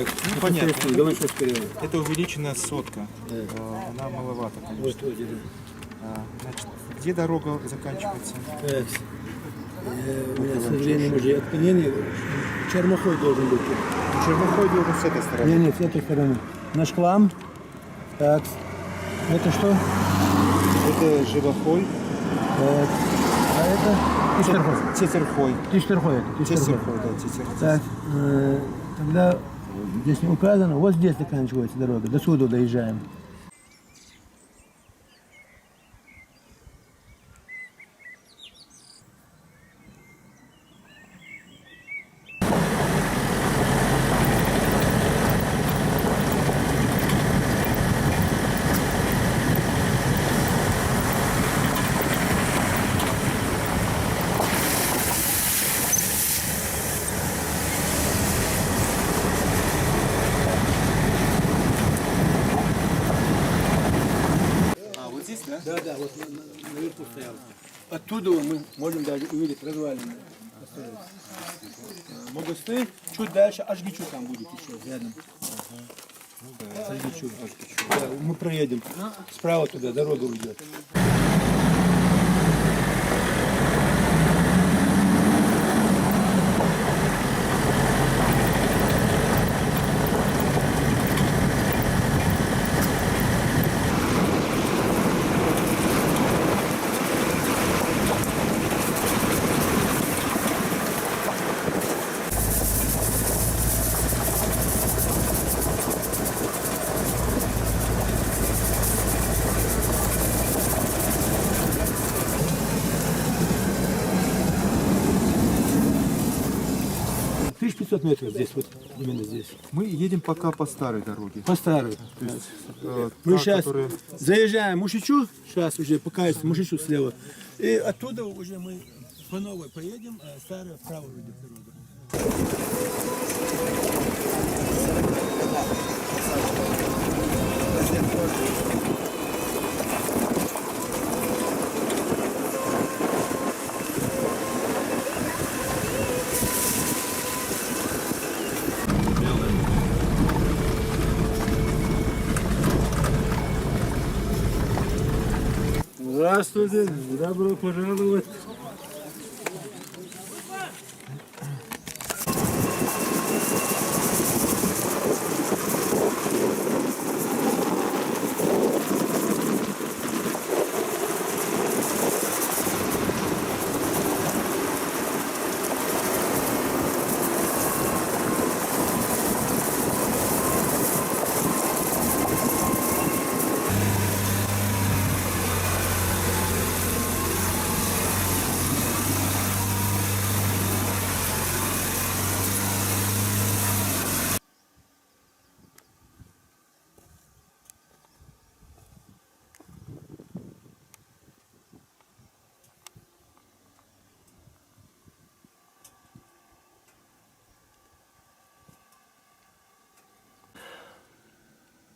Ну, понятно. Это увеличенная сотка. Да. Она маловато, конечно. Вот, вот, Значит, где дорога заканчивается? так. У меня, к сожалению, уже отклонение. Чермохой должен быть. Чернохой должен с этой стороны. Нет, с этой стороны. Наш клам. Так. Это что? Это живохой. Так. А это Тиштерхой. Тетерхой. Тиштерхой это. Тетерхой, да, тетерхой. Так. Тогда здесь не указано. Вот здесь заканчивается дорога. До сюда доезжаем. А, вот здесь, да? Да, да, вот наверху стоял. Оттуда мы можем даже увидеть развалины. Могосты, чуть дальше Ашгичу там будет еще рядом. Ашгичу. Да, мы проедем. Справа туда дорога уйдет. Тысяч 500 метров здесь, вот именно здесь. Мы едем пока по старой дороге. По старой. Мы Та, сейчас которая- заезжаем в Мушичу, сейчас уже покажется Мушичу слева. И оттуда уже мы по новой поедем, а старая вправо уйдет дорога. Здравствуйте, добро пожаловать.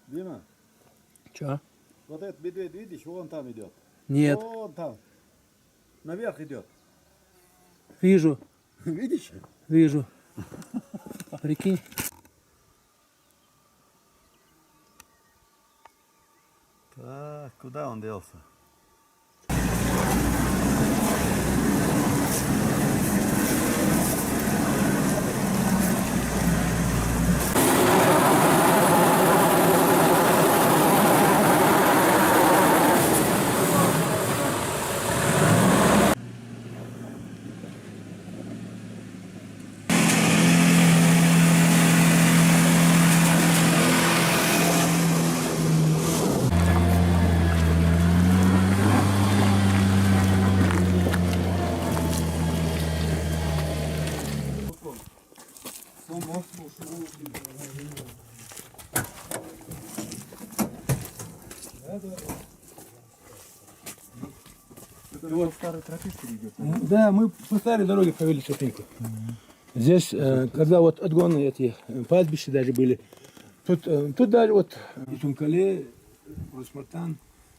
Дима, Че? вот этот медведь, видишь, вон там идет. Нет, Вон там. Наверх идет. вижу, Видишь? вижу. Прикинь. Так, куда он делся? Вот старый тропинка идет. Да, мы по старой дороге провели тропинку. Здесь, когда вот отгонные эти пастбища даже были, тут даже вот и Тункале, Росмартан,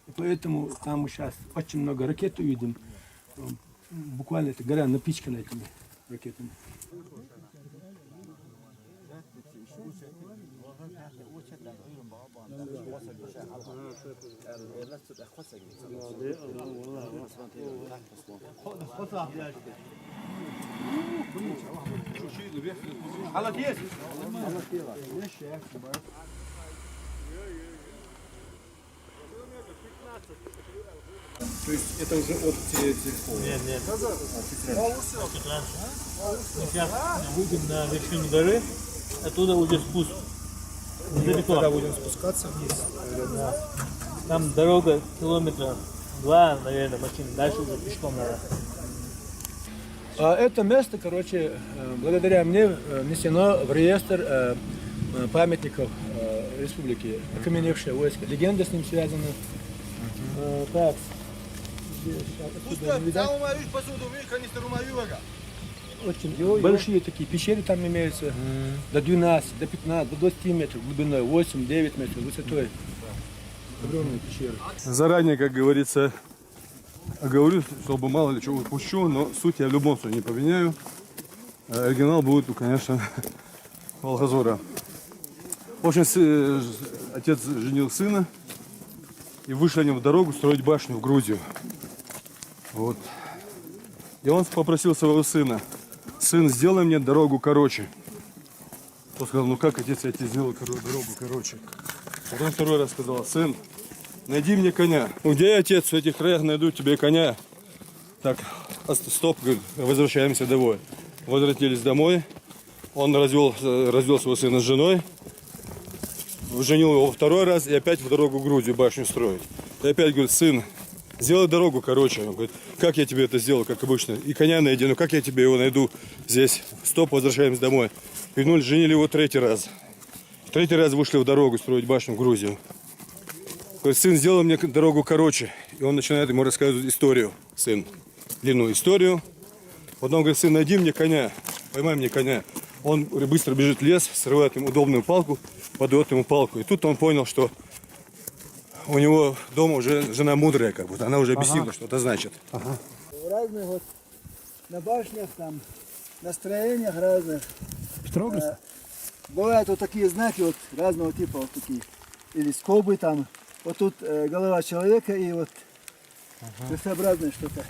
и поэтому там мы сейчас очень много ракет увидим. Буквально эта гора напичкана этими ракетами. То есть это уже от Терехова. Нет. Мы сейчас выйдем на вершину горы, оттуда уже спуск. Недалеко. Когда будем спускаться вниз, Там дорога километра 2, наверное, машин. Дальше уже пешком надо. А это место, короче, благодаря мне внесено в реестр памятников республики, окаменевшее войско. Легенда с ним связана. Так. Отсюда не видать. Очень большие такие пещеры там имеются. До 12, до 15, до 20 метров глубиной, 8-9 метров высотой. Огромные пещеры. Заранее, как говорится, оговорюсь, чтобы мало ли чего упущу, но суть я в любом случае не поменяю. Оригинал будет, конечно, Волгозора. В общем, отец женил сына, и вышли они в дорогу строить башню в Грузию. Вот. И он попросил своего сына: сын, сделай мне дорогу короче. Он сказал: ну как, отец, я тебе сделал дорогу короче. Потом второй раз сказал: сын, найди мне коня. Ну где я, отец, в этих краях найду тебе коня? Так, стоп, говорит, возвращаемся домой. Возвратились домой. Он развел своего сына с женой. Женил его второй раз и опять в дорогу в Грузию башню строить. И опять говорит: сын, сделай дорогу короче. Он говорит: как я тебе это сделал, как обычно? И коня найди, ну как я тебе его найду здесь? Стоп, возвращаемся домой. Вернулись, женили его третий раз. Третий раз вышли в дорогу строить башню в Грузию. Говорит: сын, сделай мне дорогу короче. И он начинает ему рассказывать историю, сын. Длинную историю. Потом говорит: сын, найди мне коня, поймай мне коня. Он быстро бежит в лес, срывает ему удобную палку, подает ему палку. И тут он понял, что у него дома уже жена мудрая, как будто. Она уже объяснила, что это значит. Разных вот на башнях там настроениях разных. Бывают вот такие знаки вот разного типа вот такие. Или скобы там. Вот тут голова человека и вот крестообразное что-то.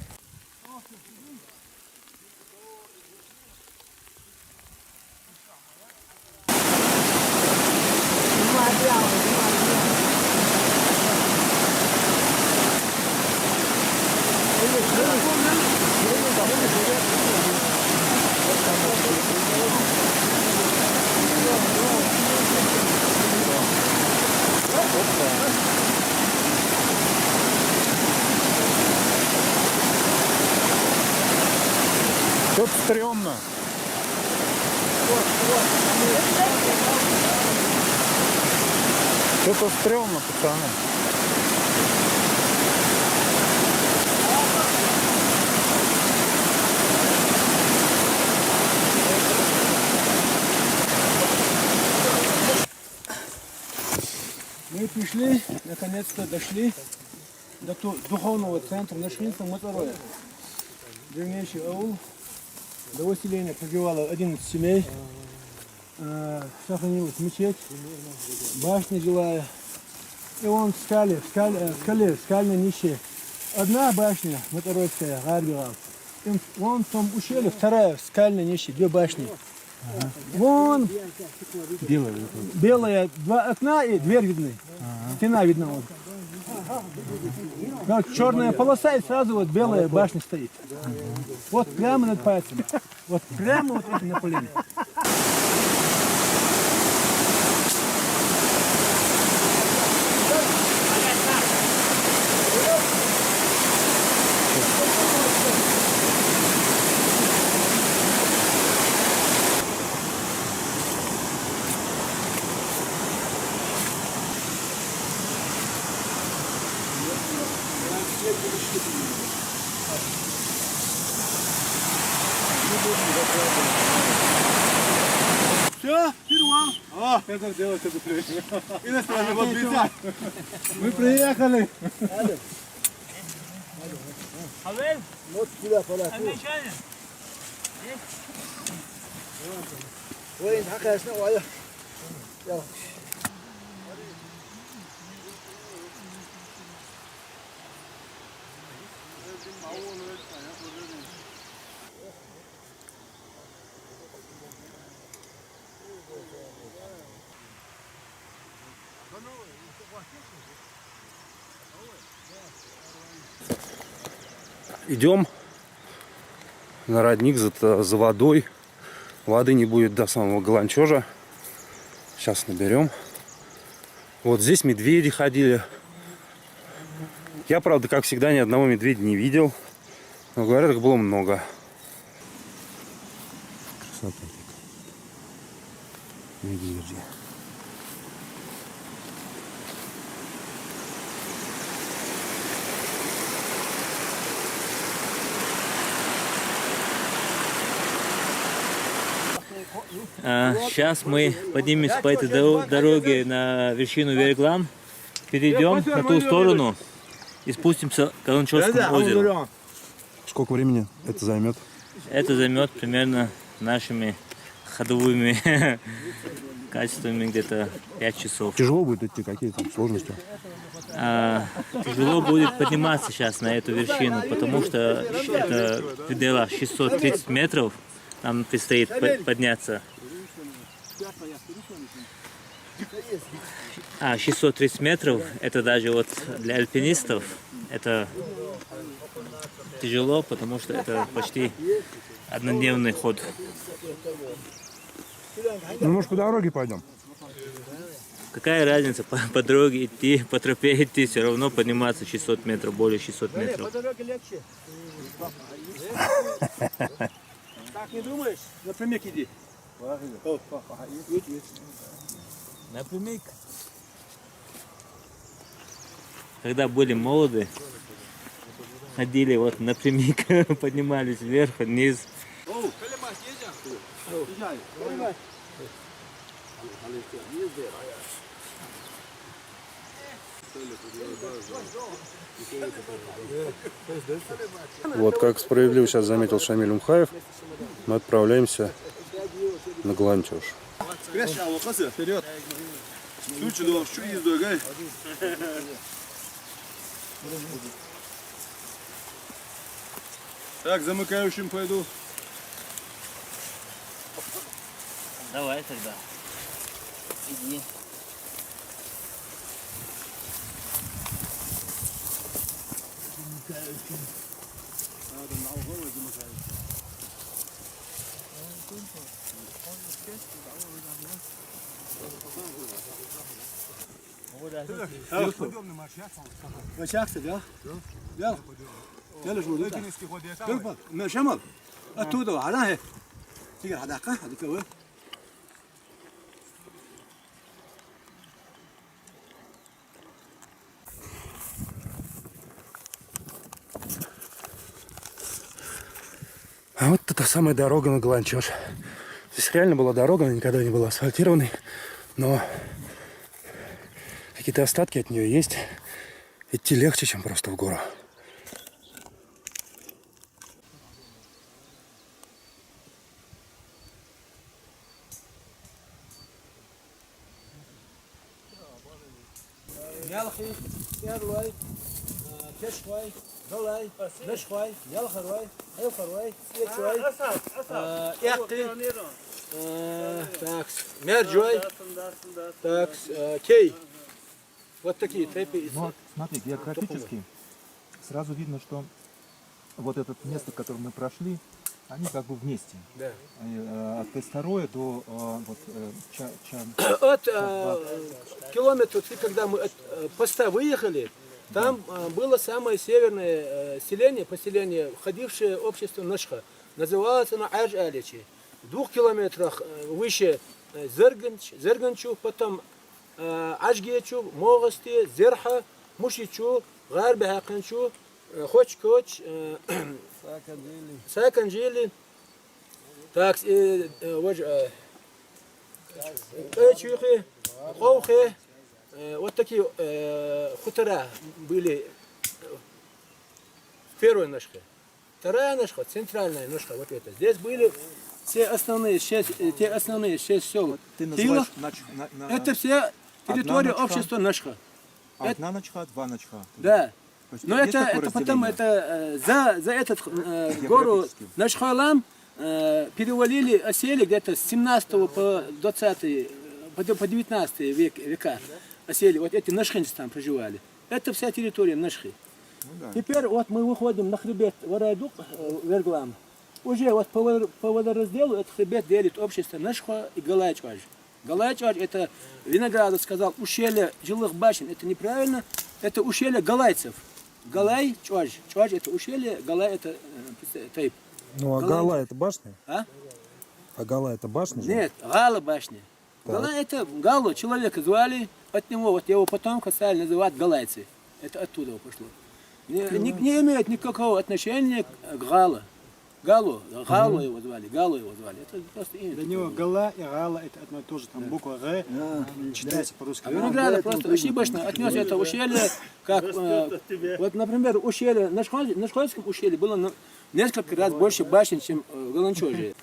Тут стрёмно. Это стрёмно, пацаны. Мы пришли, наконец-то дошли до духовного центра Нашвинца Мотороя. Древнейший аул. До выселения проживало 11 семей. Сохранилась мечеть, башня жилая. И вон в скале, скальной нище. Одна башня Моторойская, Гарбилал. И вон в том ущелье, вторая в скальной нище, две башни. Вон белая, два окна и дверь видны. Стена видна. Вот. Вот черная полоса и сразу вот белая башня стоит. Вот прямо над пальцем. Вот прямо вот это направление. Все, фирма. А, это делать это И на стороне вот нельзя. Мы приехали. Абель, Вот сюда пора. англичанин. Ой, конечно, ой. Идем на родник за водой. Воды не будет до самого Галанчожа. Сейчас наберем. Вот здесь медведи ходили. Я, правда, как всегда, ни одного медведя не видел. Но говорят, их было много. Красота. Медведи. Сейчас мы поднимемся по этой дороге на вершину Верглам, перейдем на ту сторону и спустимся к Галанчожскому озеру. Сколько времени это займет? Это займет примерно нашими ходовыми качествами где-то 5 часов. Тяжело будет идти, какие там сложности? Тяжело будет подниматься сейчас на эту вершину, потому что это в пределах 630 метров. Нам предстоит подняться. 630 метров, это даже вот для альпинистов, это тяжело, потому что это почти однодневный ход. Ну, может, по дороге пойдем? Какая разница, по дороге идти, по тропе идти, все равно подниматься 600 метров, более 600 метров. Так не думаешь? Напрямик иди. Напрямик. Когда были молоды, ходили вот напрямик, поднимались вверх, вниз. Вот, как справедливо сейчас заметил Шамиль Умхаев, мы отправляемся на Галанчож. Вперед! Так, замыкающим пойду. Давай тогда. Иди. Kaçaksın ya. Gel. Gel şurada. Gel bak. Şamal. Atudo hala he. Tيجي حداقة هذيك هو. А вот та самая дорога на Галанчож. Здесь реально была дорога, она никогда не была асфальтированной, но какие-то остатки от нее есть. Идти легче, чем просто в гору. Так, мерджой, так, кей. Вот такие тропы. Вот, смотри, географически сразу видно, что вот это место, которое мы прошли, они как бы вместе. Да. От Пестороя до От километров, когда мы от поста выехали, там было самое северное поселение, входившее в общество Ношха. Называлось оно Аж-Аличи. В 2 километрах выше Зерганчу, потом Ажгечу, Могости, Зерха, Мушичу, Гарбехаканчу, Хочкоч, Саканджили, так, Эчухи, Хоухи, вот такие хутора были в первой Ношке. Вторая Ношка, центральная Ношка, вот это. Здесь были те основные 6 сел Ты Тыла, называешь это все территория Одна общества Начха. одна начха, два начха. Да. То есть Но есть это такое потом разделение? за этот гору Географически. Начхалам перевалили, осели где-то с 17 по 20 по 19 века осели. Вот эти нашхинцы там проживали. Это вся территория Нашхи. да. Теперь вот мы выходим на хребет Варайдук, Верглам. Уже вот по водоразделу этот хребет делит общество Нашха и Галай-Чвадж. Галай-Чвадж это Виноградов сказал ущелье жилых башен. Это неправильно. Это ущелье галайцев. Галай-Чвадж. Чвадж это ущелье, Галай это тайп. Ну, а Гала это башня? А? А Гала это башня? же? Нет, Гала башня. Галай это Галу, человека звали, от него, вот его потомка стали называть галайцы. Это оттуда пошло. Не имеет никакого отношения к Гала. Галу его звали, Галу его звали. Это просто имя. Для него Гала и Гала это одно и то же. Там буква Г не читается по-русски. А Виноградов просто ошибочно отнес это ущелье, как, вот, например, ущелье, на Шхольском ущелье было несколько раз больше башен, чем в Галанчоже.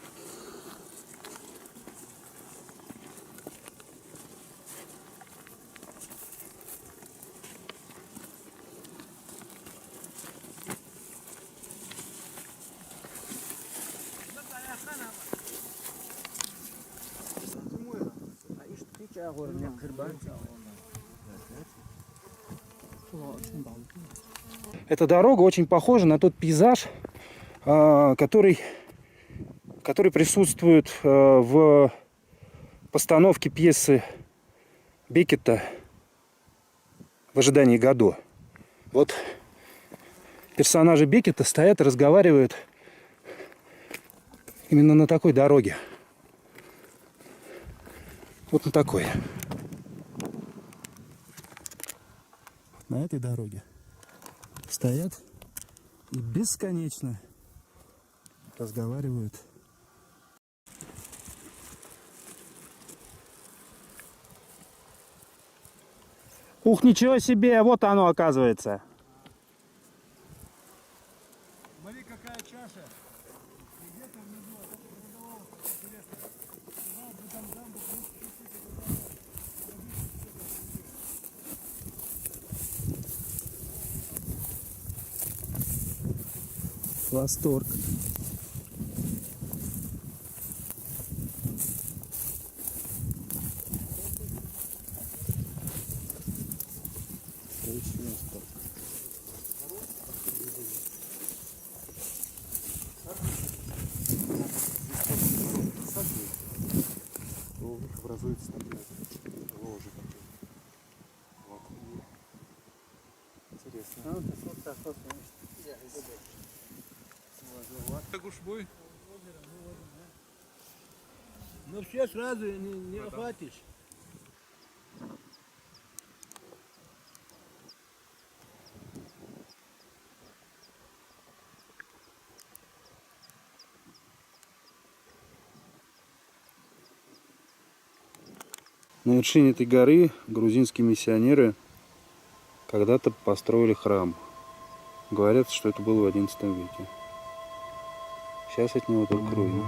Эта дорога очень похожа на тот пейзаж, который присутствует в постановке пьесы Беккета «В ожидании Годо». Вот персонажи Беккета стоят и разговаривают именно на такой дороге. Вот на такой. На этой дороге стоят и бесконечно разговаривают. Ух, ничего себе, вот оно оказывается. Смотри, какая чаша. Восторг. То образуется такая ложе такие. Интересно. Так уж бой. Но все сразу не охватишь. На вершине этой горы грузинские миссионеры когда-то построили храм. Говорят, что это было в XI веке. Сейчас от него только руины.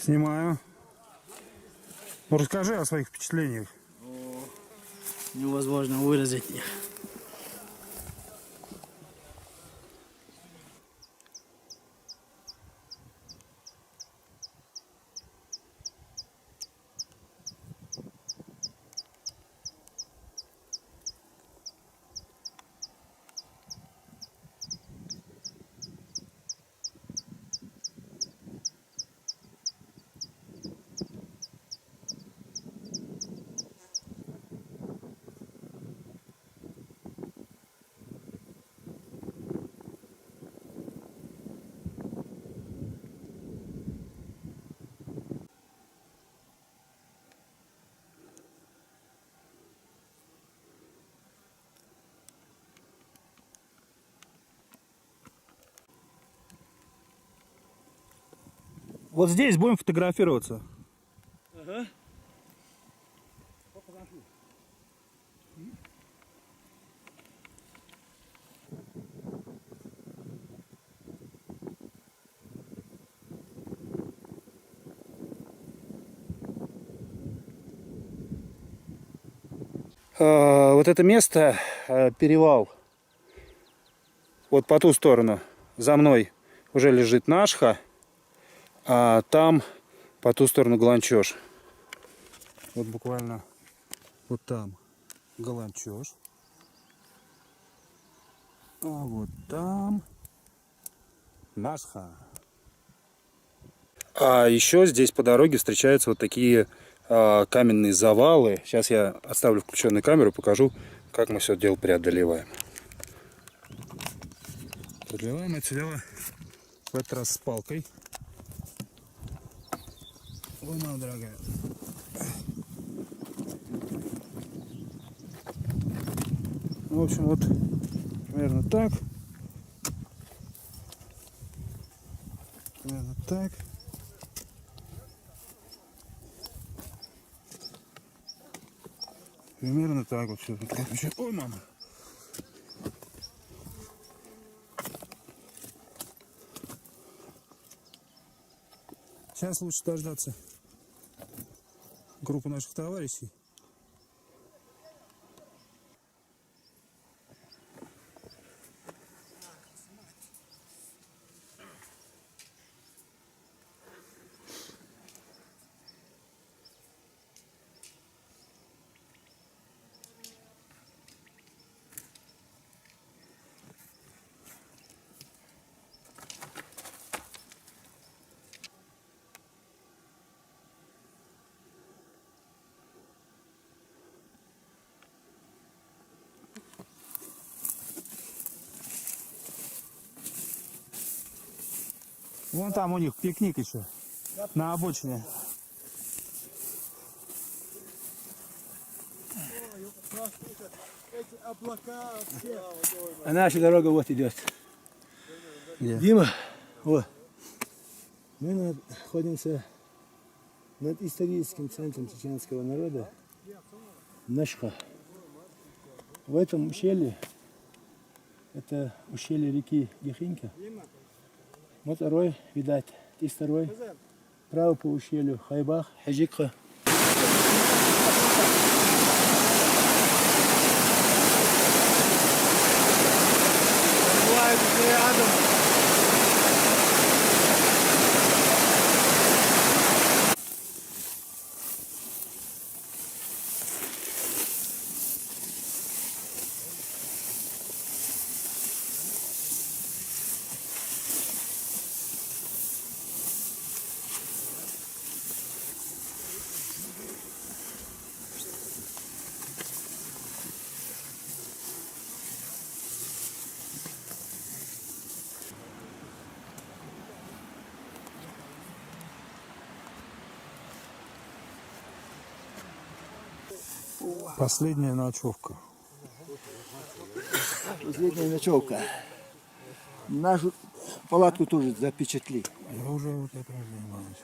Снимаю. Ну, расскажи о своих впечатлениях. Невозможно выразить их. Вот здесь будем фотографироваться. Вот это место, перевал, вот по ту сторону, за мной уже лежит Нашха, а там по ту сторону Галанчош. Вот буквально вот там Галанчош, а вот там Нашха. А еще здесь по дороге встречаются вот такие каменные завалы. Сейчас я оставлю включенную камеру, покажу, как мы все это дело преодолеваем. Преодолеваем это дело в этот раз с палкой. Ой, мама дорогая. В общем, вот примерно так. Примерно так. Примерно так вот все. Ой, мама. Сейчас лучше дождаться группы наших товарищей. Вон там у них пикник еще. На обочине. А наша дорога вот идет. Где? Дима, вот. Мы находимся над историческим центром чеченского народа Нашха. В этом ущелье, это ущелье реки Гехинка. Вот второй, видать, и второй. Право по ущелью Хайбах, Хаджикха. Последняя ночевка. Последняя ночевка. Нашу палатку тоже запечатли. Я уже вот этим занимаюсь.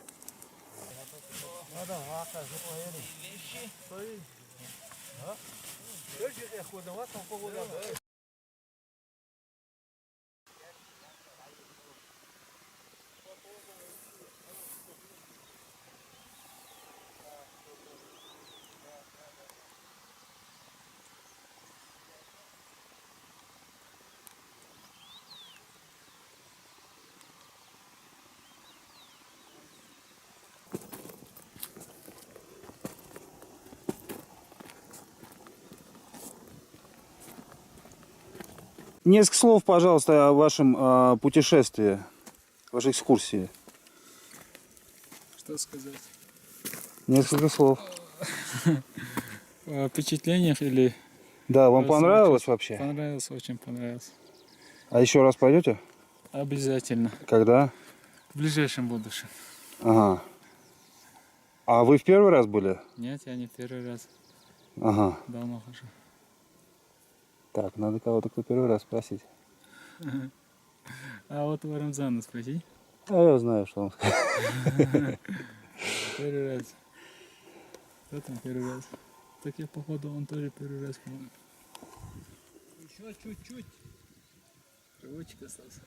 Несколько слов, пожалуйста, о вашем путешествии, вашей экскурсии. Что сказать? Несколько слов. О впечатлениях или... Да, вам Спасибо. понравилось вообще? Понравилось, очень понравилось. А еще раз пойдете? Обязательно. Когда? В ближайшем будущем. Ага. А вы в первый раз были? Нет, я не первый раз. Ага. Давно хожу. Так, надо кого-то, кто первый раз спросить. А вот у Рамзана спроси. А я знаю, что он сказал. Первый раз. Кто там первый раз? Так я, походу, он тоже первый раз, по-моему. Еще чуть-чуть. Рывочек остался.